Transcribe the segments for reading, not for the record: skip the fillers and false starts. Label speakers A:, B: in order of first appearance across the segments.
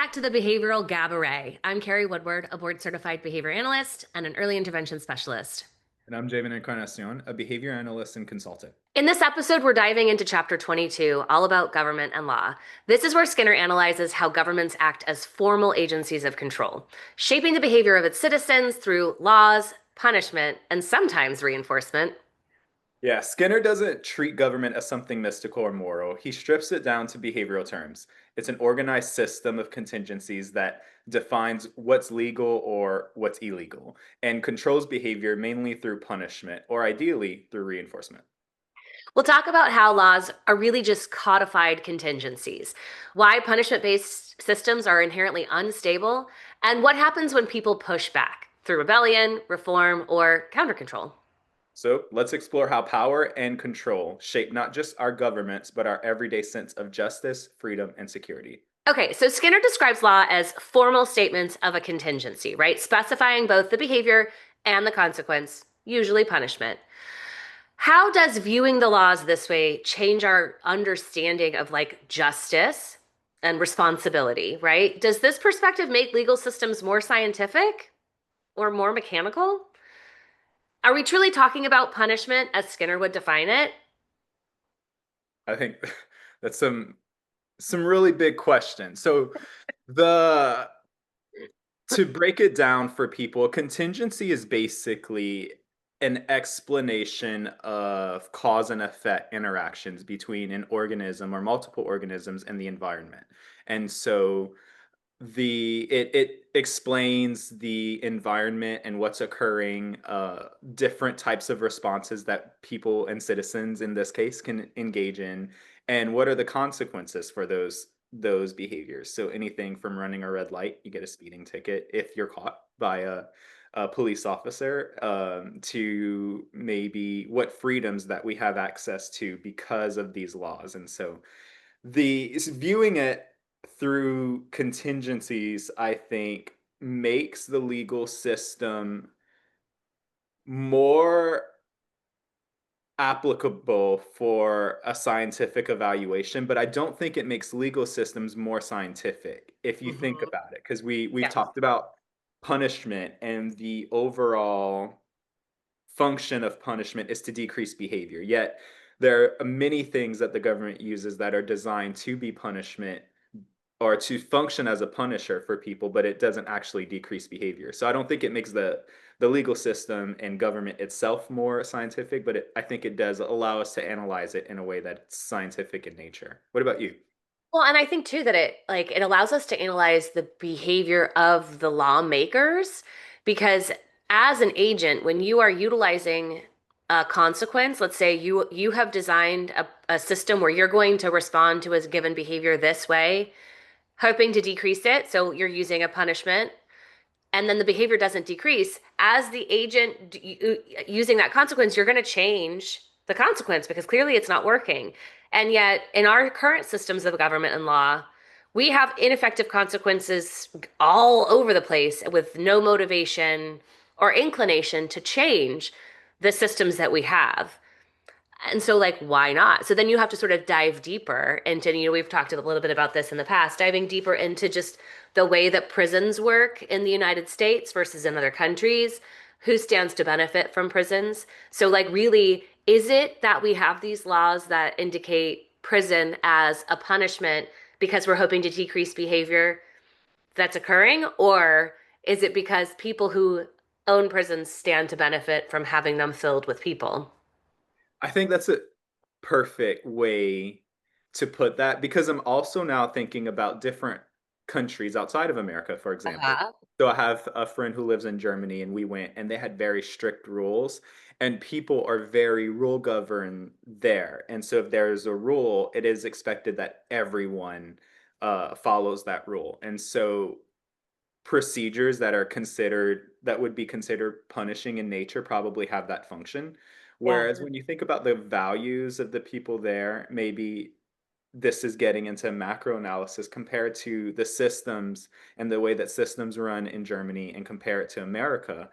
A: back to the Behavioral Gabaret. I'm Carrie Woodward, a board certified behavior analyst and an early intervention specialist.
B: And I'm Javen Encarnacion, a behavior analyst and consultant.
A: In this episode, we're diving into chapter 22, all about government and law. This is where Skinner analyzes how governments act as formal agencies of control, shaping the behavior of its citizens through laws, punishment, and sometimes reinforcement.
B: Yeah, Skinner doesn't treat government as something mystical or moral. He strips it down to behavioral terms. It's an organized system of contingencies that defines what's legal or what's illegal and controls behavior mainly through punishment or ideally through reinforcement.
A: We'll talk about how laws are really just codified contingencies, why punishment based systems are inherently unstable, and what happens when people push back through rebellion, reform, or counter control.
B: So let's explore how power and control shape not just our governments, but our everyday sense of justice, freedom, and security.
A: Okay, so Skinner describes law as formal statements of a contingency, right? Specifying both the behavior and the consequence, usually punishment. How does viewing the laws this way change our understanding of like justice and responsibility, right? Does this perspective make legal systems more scientific or more mechanical? Are we truly talking about punishment as Skinner would define it?
B: I think that's some really big questions. So the to break it down for people, a contingency is basically an explanation of cause and effect interactions between an organism or multiple organisms and the environment. And so it explains the environment and what's occurring, different types of responses that people and citizens in this case can engage in, and what are the consequences for those behaviors. So anything from running a red light, you get a speeding ticket if you're caught by a police officer, to maybe what freedoms that we have access to because of these laws. And so viewing it through contingencies, I think, makes the legal system more applicable for a scientific evaluation, but I don't think it makes legal systems more scientific if you think
A: Mhm.
B: about it, because we've
A: Yes.
B: talked about punishment, and the overall function of punishment is to decrease behavior. Yet there are many things that the government uses that are designed to be punishment or to function as a punisher for people, but it doesn't actually decrease behavior. So I don't think it makes the legal system and government itself more scientific, but I think it does allow us to analyze it in a way that's scientific in nature. What about you?
A: Well, and I think too that it allows us to analyze the behavior of the lawmakers because as an agent, when you are utilizing a consequence, let's say you have designed a system where you're going to respond to a given behavior this way, hoping to decrease it. So you're using a punishment and then the behavior doesn't decrease, as the agent using that consequence, you're going to change the consequence because clearly it's not working. And yet, in our current systems of government and law, we have ineffective consequences all over the place with no motivation or inclination to change the systems that we have. And so, like, why not? So then you have to sort of dive deeper into, we've talked a little bit about this in the past, diving deeper into just the way that prisons work in the United States versus in other countries, who stands to benefit from prisons. So, like, really, is it that we have these laws that indicate prison as a punishment because we're hoping to decrease behavior that's occurring? Or is it because people who own prisons stand to benefit from having them filled with people?
B: I think that's a perfect way to put that, because I'm also now thinking about different countries outside of America, for example.
A: Uh-huh.
B: So I have a friend who lives in Germany, and we went, and they had very strict rules, and people are very rule governed there. And so if there's a rule, it is expected that everyone follows that rule. And so procedures that would be considered punishing in nature probably have that function.
A: Yeah.
B: Whereas when you think about the values of the people there, maybe this is getting into macro analysis compared to the systems and the way that systems run in Germany, and compare it to America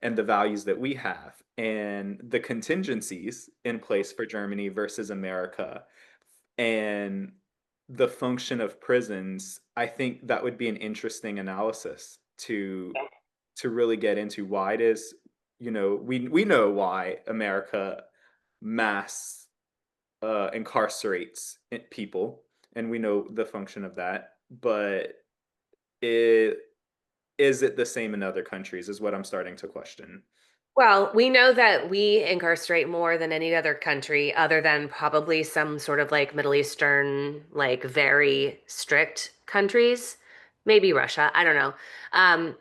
B: and the values that we have and the contingencies in place for Germany versus America. And the function of prisons, I think that would be an interesting analysis to really get into why it is, we know why America mass incarcerates people, and we know the function of that, but it is it the same in other countries is what I'm starting to question.
A: Well, we know that we incarcerate more than any other country, other than probably some sort of like Middle Eastern, like very strict countries, maybe Russia. I don't know. Um,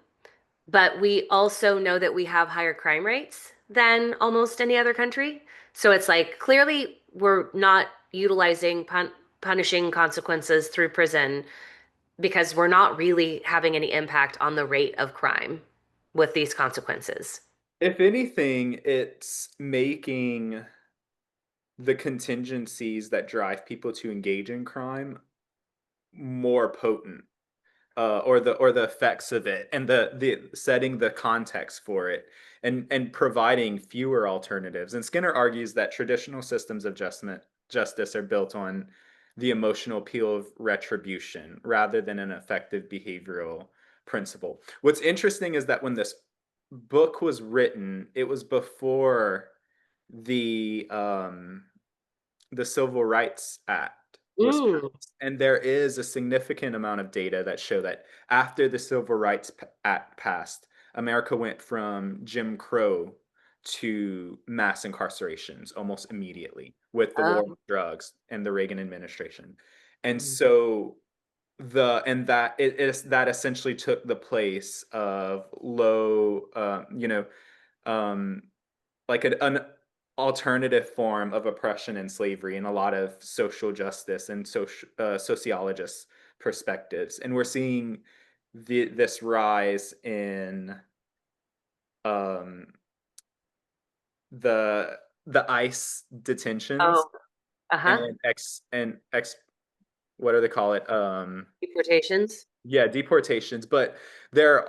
A: but we also know that we have higher crime rates than almost any other country. So it's like clearly we're not utilizing punishing consequences through prison because we're not really having any impact on the rate of crime with these consequences.
B: If anything, it's making the contingencies that drive people to engage in crime more potent, or the effects of it, and the setting the context for it, and providing fewer alternatives. And Skinner argues that traditional systems of justice are built on the emotional appeal of retribution rather than an effective behavioral principle. What's interesting is that when this book was written, it was before the um the Civil Rights Act was
A: Mm.
B: passed. And there is a significant amount of data that show that after the Civil Rights Act passed, America went from Jim Crow to mass incarcerations almost immediately with the war on
A: Um,
B: drugs and the Reagan administration. And
A: mm.
B: so that it is that essentially took the place of low, um, like an alternative form of oppression and slavery in a lot of social justice and sociologists' perspectives. And we're seeing this rise in um, the ICE detentions
A: Oh, uh-huh.
B: and ex what do they call it?
A: Deportations.
B: Yeah, deportations. But there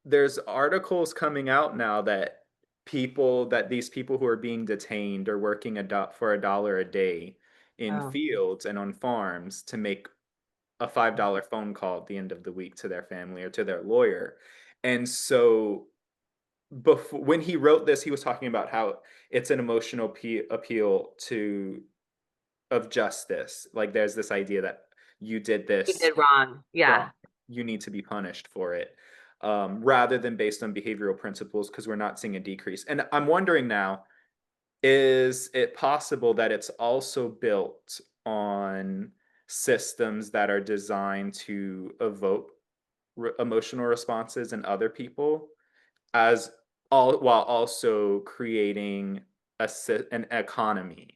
B: there's articles coming out now that these people who are being detained are working for $1 a day in
A: Oh.
B: fields and on farms to make a $5 phone call at the end of the week to their family or to their lawyer. And so before, when he wrote this, he was talking about how it's an emotional appeal to of justice. Like there's this idea that you did
A: You
B: this
A: did wrong.
B: wrong,
A: Yeah.
B: you need to be punished for it, rather than based on behavioral principles, because we're not seeing a decrease. And I'm wondering now, is it possible that it's also built on systems that are designed to evoke emotional responses in other people, as all while also creating an economy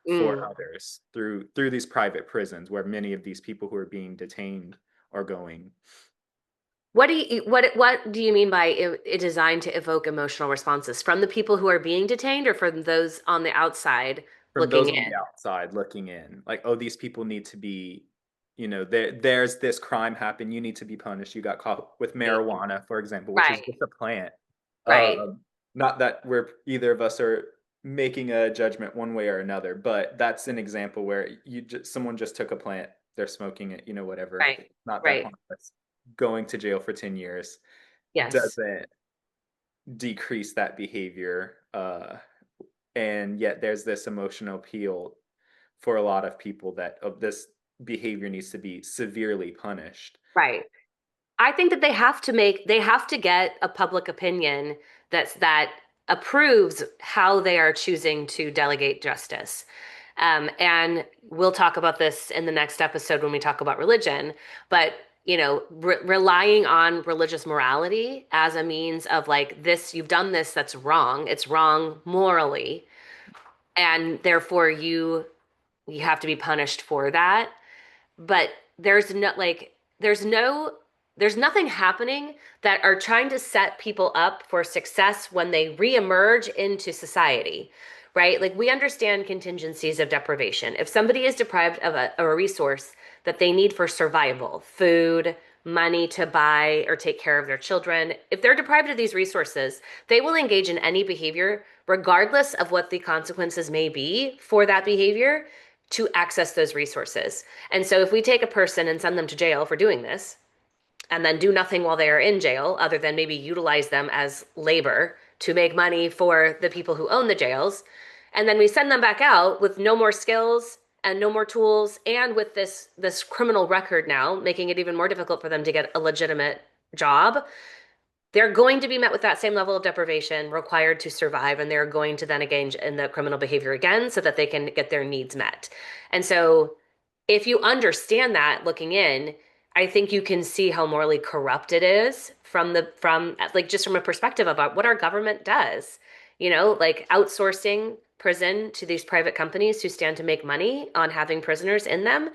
B: for
A: Mm.
B: others through these private prisons where many of these people who are being detained are going?
A: What do you mean by it designed to evoke emotional responses from the people who are being detained or from those on the outside
B: From
A: looking
B: those on the
A: in?
B: outside looking in, like, oh, these people need to be, there's this crime happened, you need to be punished, you got caught with
A: Right.
B: marijuana, for example, which is
A: Right.
B: just a plant.
A: Right.
B: Not that we're either of us are making a judgment one way or another, but that's an example where someone just took a plant, they're smoking it, whatever,
A: Right.
B: not that
A: Right.
B: harmless. Going to jail for 10 years
A: Yes.
B: doesn't decrease that behavior, and yet there's this emotional appeal for a lot of people that this behavior needs to be severely punished.
A: Right. I think that they have to get a public opinion that approves how they are choosing to delegate justice. And we'll talk about this in the next episode when we talk about religion. But relying on religious morality as a means of like this, you've done this, that's wrong. It's wrong morally, and therefore you have to be punished for that. But there's nothing happening that are trying to set people up for success when they reemerge into society, right? Like we understand contingencies of deprivation. If somebody is deprived of a resource that they need for survival, food, money to buy or take care of their children, if they're deprived of these resources, they will engage in any behavior regardless of what the consequences may be for that behavior, to access those resources. And so if we take a person and send them to jail for doing this, and then do nothing while they are in jail other than maybe utilize them as labor to make money for the people who own the jails. And then we send them back out with no more skills and no more tools and with this criminal record now, making it even more difficult for them to get a legitimate job. They're going to be met with that same level of deprivation required to survive, and they're going to then engage in the criminal behavior again so that they can get their needs met. And so, if you understand that looking in, I think you can see how morally corrupt it is from like just from a perspective about what our government does. Like outsourcing prison to these private companies who stand to make money on having prisoners in them.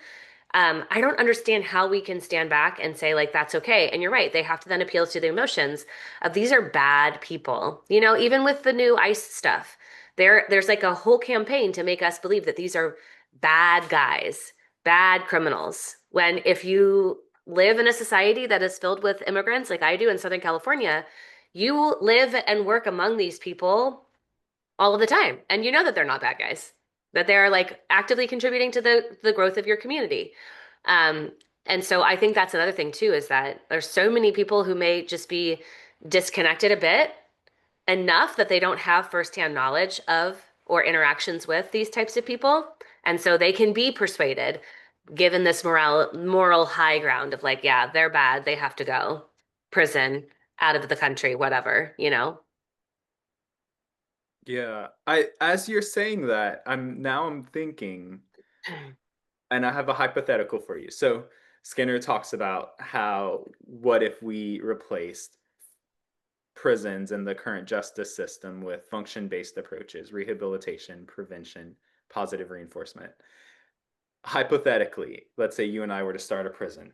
A: I don't understand how we can stand back and say, like, that's okay. And you're right, they have to then appeal to the emotions of these are bad people. Even with the new ICE stuff, there's like a whole campaign to make us believe that these are bad guys, bad criminals. When if you live in a society that is filled with immigrants, like I do in Southern California, you live and work among these people all of the time. And you know that they're not bad guys, that they're like actively contributing to the growth of your community. Um, and so I think that's another thing too, is that there's so many people who may just be disconnected a bit enough that they don't have firsthand knowledge of or interactions with these types of people. And so they can be persuaded, given this moral high ground of like, yeah, they're bad, they have to go. Prison, out of the country, whatever.
B: Yeah. I as you're saying that, I'm thinking, and I have a hypothetical for you. So Skinner talks about how what if we replaced prisons and the current justice system with function-based approaches, rehabilitation, prevention, positive reinforcement. Hypothetically, let's say you and I were to start a prison,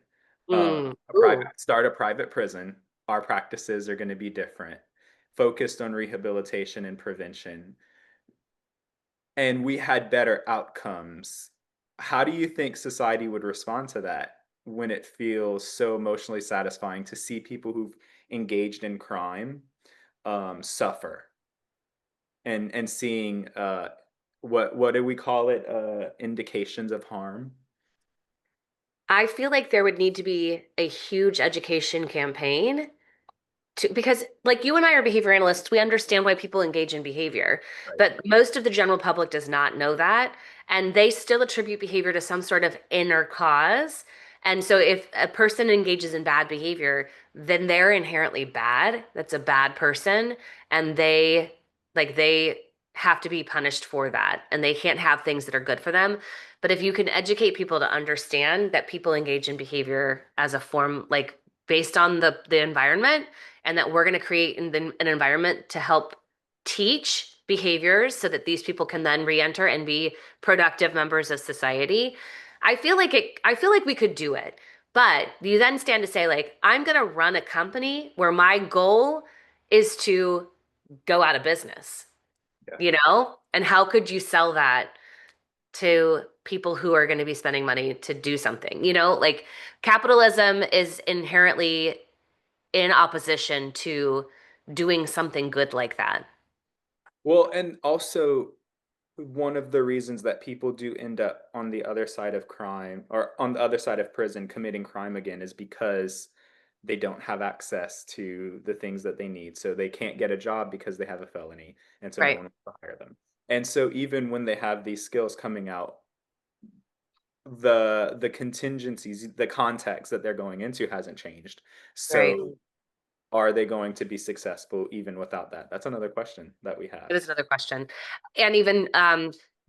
A: Mm.
B: private
A: Ooh.
B: start a private prison. Our practices are going to be different, focused on rehabilitation and prevention, and we had better outcomes. How do you think society would respond to that when it feels so emotionally satisfying to see people who've engaged in crime suffer and seeing what do we call it, indications of harm?
A: I feel like there would need to be a huge education campaign because like you and I are behavior analysts, we understand why people engage in behavior,
B: Right.
A: but most of the general public does not know that, and they still attribute behavior to some sort of inner cause. And so if a person engages in bad behavior, then they're inherently bad. That's a bad person, and they have to be punished for that, and they can't have things that are good for them. But if you can educate people to understand that people engage in behavior as a form like based on the environment, and that we're going to create an environment to help teach behaviors so that these people can then re-enter and be productive members of society. I feel like we could do it. But you then stand to say, like, I'm going to run a company where my goal is to go out of business,
B: Yeah.
A: And how could you sell that to people who are going to be spending money to do something? Like capitalism is inherently in opposition to doing something good like that.
B: Well, and also one of the reasons that people do end up on the other side of crime or on the other side of prison committing crime again is because they don't have access to the things that they need. So they can't get a job because they have a felony, and so no
A: Right,
B: one wants to hire them. And so even when they have these skills coming out, the contingencies, the context that they're going into hasn't changed.
A: right.
B: So are they going to be successful even without that? That's another question that we
A: It
B: have.
A: is another question. And even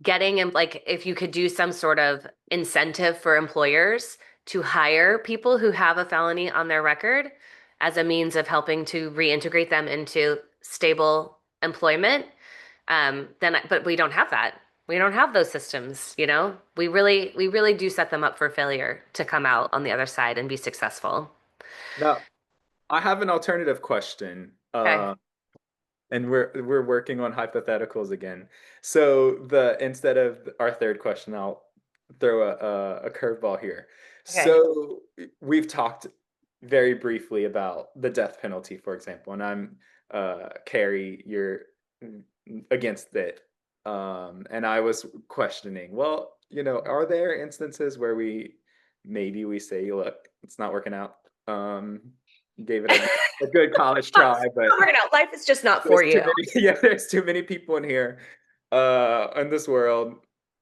A: getting and like if you could do some sort of incentive for employers to hire people who have a felony on their record as a means of helping to reintegrate them into stable employment, but we don't have that. We don't have those systems. We really do set them up for failure to come out on the other side and be successful.
B: Now, I have an alternative question.
A: Okay.
B: And we're working on hypotheticals again. So the instead of our third question, I'll throw a curveball here.
A: Okay.
B: So we've talked very briefly about the death penalty, for example, and I'm Carrie, you're against it. And I was questioning, well, are there instances where we say, look, it's not working out. Um, gave it a good college
A: Not
B: try, but
A: working out. Life is just not for
B: there's
A: you.
B: too many, yeah, there's too many people in here, in this world.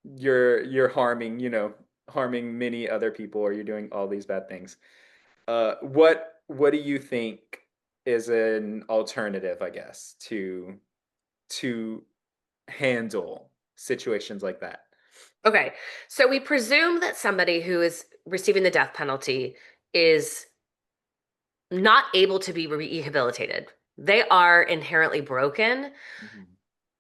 B: You're harming, harming many other people, or you're doing all these bad things. What do you think is an alternative, I guess, to handle situations like that?
A: Okay. So we presume that somebody who is receiving the death penalty is not able to be rehabilitated. They are inherently broken,
B: Mhm.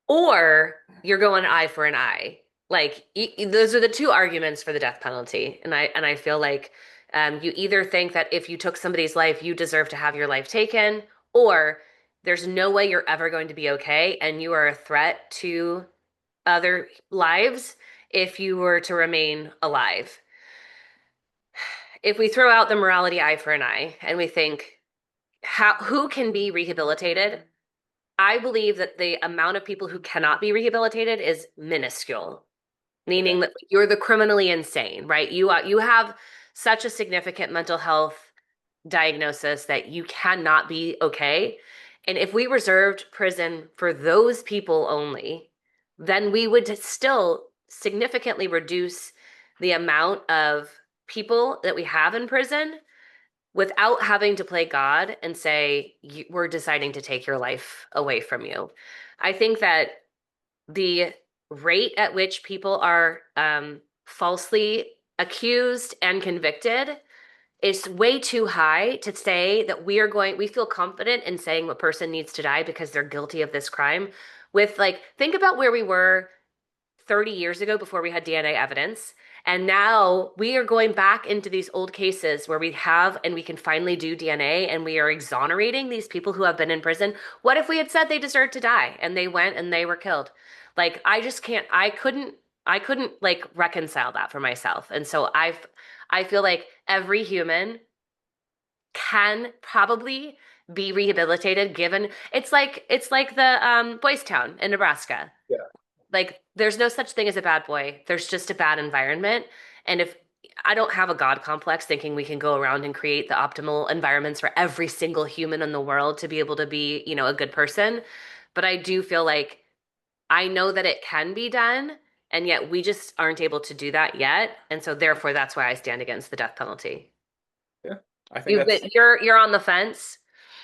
A: or you're going eye for an eye. Like those are the two arguments for the death penalty. And I feel like you either think that if you took somebody's life, you deserve to have your life taken, or there's no way you're ever going to be okay, and you are a threat to other lives if you were to remain alive. If we throw out the morality eye for an eye and we think who can be rehabilitated, I believe that the amount of people who cannot be rehabilitated is minuscule,
B: Okay.
A: meaning that you're the criminally insane, right? You have such a significant mental health diagnosis that you cannot be okay. And if we reserved prison for those people only, then we would still significantly reduce the amount of people that we have in prison without having to play God and say, we're deciding to take your life away from you. I think that the rate at which people are falsely accused and convicted is way too high to say that we feel confident in saying a person needs to die because they're guilty of this crime. With like, think about where we were 30 years ago before we had DNA evidence. And now we are going back into these old cases where we have and we can finally do DNA and we are exonerating these people who have been in prison. What if we had said they deserved to die and they went and they were killed? Like I just can't I couldn't like reconcile that for myself. And so I feel like every human can probably be rehabilitated given it's like the Boys Town in Nebraska.
B: Yeah.
A: Like there's no such thing as a bad boy. There's just a bad environment. And if I don't have a God complex thinking we can go around and create the optimal environments for every single human in the world to be able to be, a good person. But I do feel like I know that it can be done, and yet we just aren't able to do that yet. And so therefore that's why I stand against the death penalty.
B: Yeah. I think
A: You've
B: that's
A: been you're on the fence.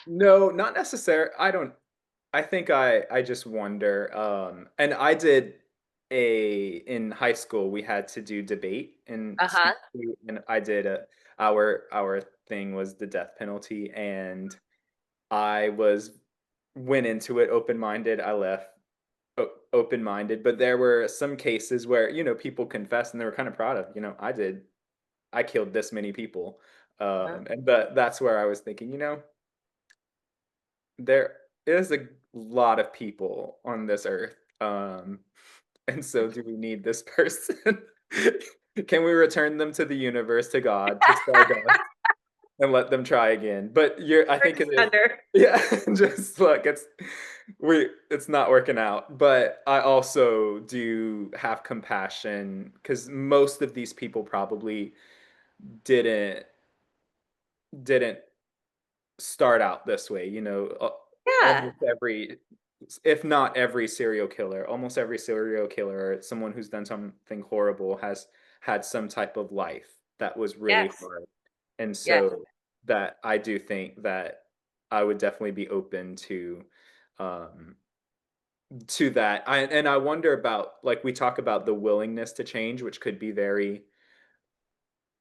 B: no, not necessary. I don't I think I just wonder. And I did a in high school we had to do debate and
A: Uh-huh.
B: speak to, and I did our thing was the death penalty, and I went into it open-minded. I left open-minded, but there were some cases where, people confessed and they were kind of proud of, I killed this many people.
A: Uh-huh.
B: And that's where I was thinking, there is a lot of people on this earth. And so do we need this person? Can we return them to the universe, to God, to Stardust, and let them try again? But I think it is,
A: Under.
B: yeah, just look, it's not working out. But I also do have compassion because most of these people probably didn't didn't start out this way.
A: Yeah.
B: Almost every, if not every serial killer, almost every serial killer, or someone who's done something horrible, has had some type of life that was really
A: Yes.
B: hard. And
A: Yes.
B: so that I do think that I would definitely be open um, to that. And I wonder about, like, we talk about the willingness to change, which could be very,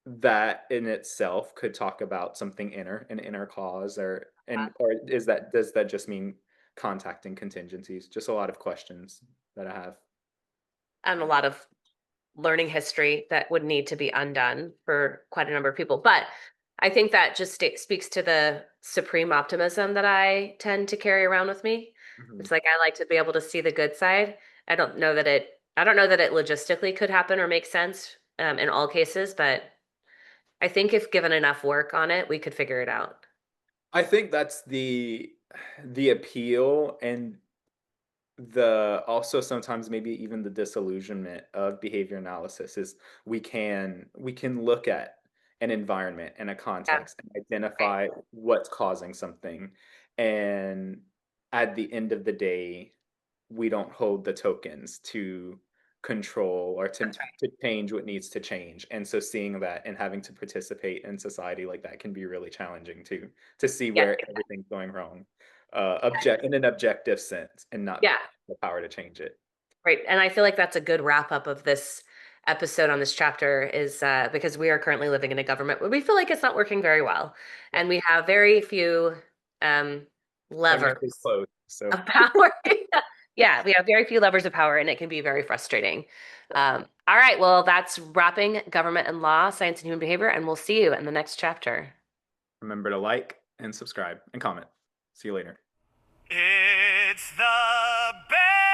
B: that in itself could talk about something an inner cause, or does that just mean contacting contingencies? Just a lot of questions that I have.
A: And a lot of learning history that would need to be undone for quite a number of people. But I think that just speaks to the supreme optimism that I tend to carry around with me.
B: Mhm.
A: It's like I like to be able to see the good side. I don't know that it logistically could happen or make sense in all cases, but I think if given enough work on it, we could figure it out.
B: I think that's the appeal, and the also sometimes maybe even the disillusionment of behavior analysis is we can look at an environment and a
A: Yeah,
B: context and
A: right.
B: identify what's causing something, and at the end of the day we don't hold the tokens to control or
A: That's right.
B: to change what needs to change. And so seeing that and having to participate in society like that can be really challenging too, to see
A: Yeah,
B: where everything's going wrong, object in an objective sense and not
A: yeah,
B: the power to change it.
A: great. And I feel like that's a good wrap up of this episode on this chapter is because we are currently living in a government where we feel like it's not working very well.
B: Yep.
A: And we have very few um,
B: Technically
A: levers
B: closed. So
A: of power. Yeah, we have very few levers of power, and it can be very frustrating. All right, well, that's wrapping government and law, science and human behavior, and we'll see you in the next chapter.
B: remember to like and subscribe and comment. See you later.
C: It's the best.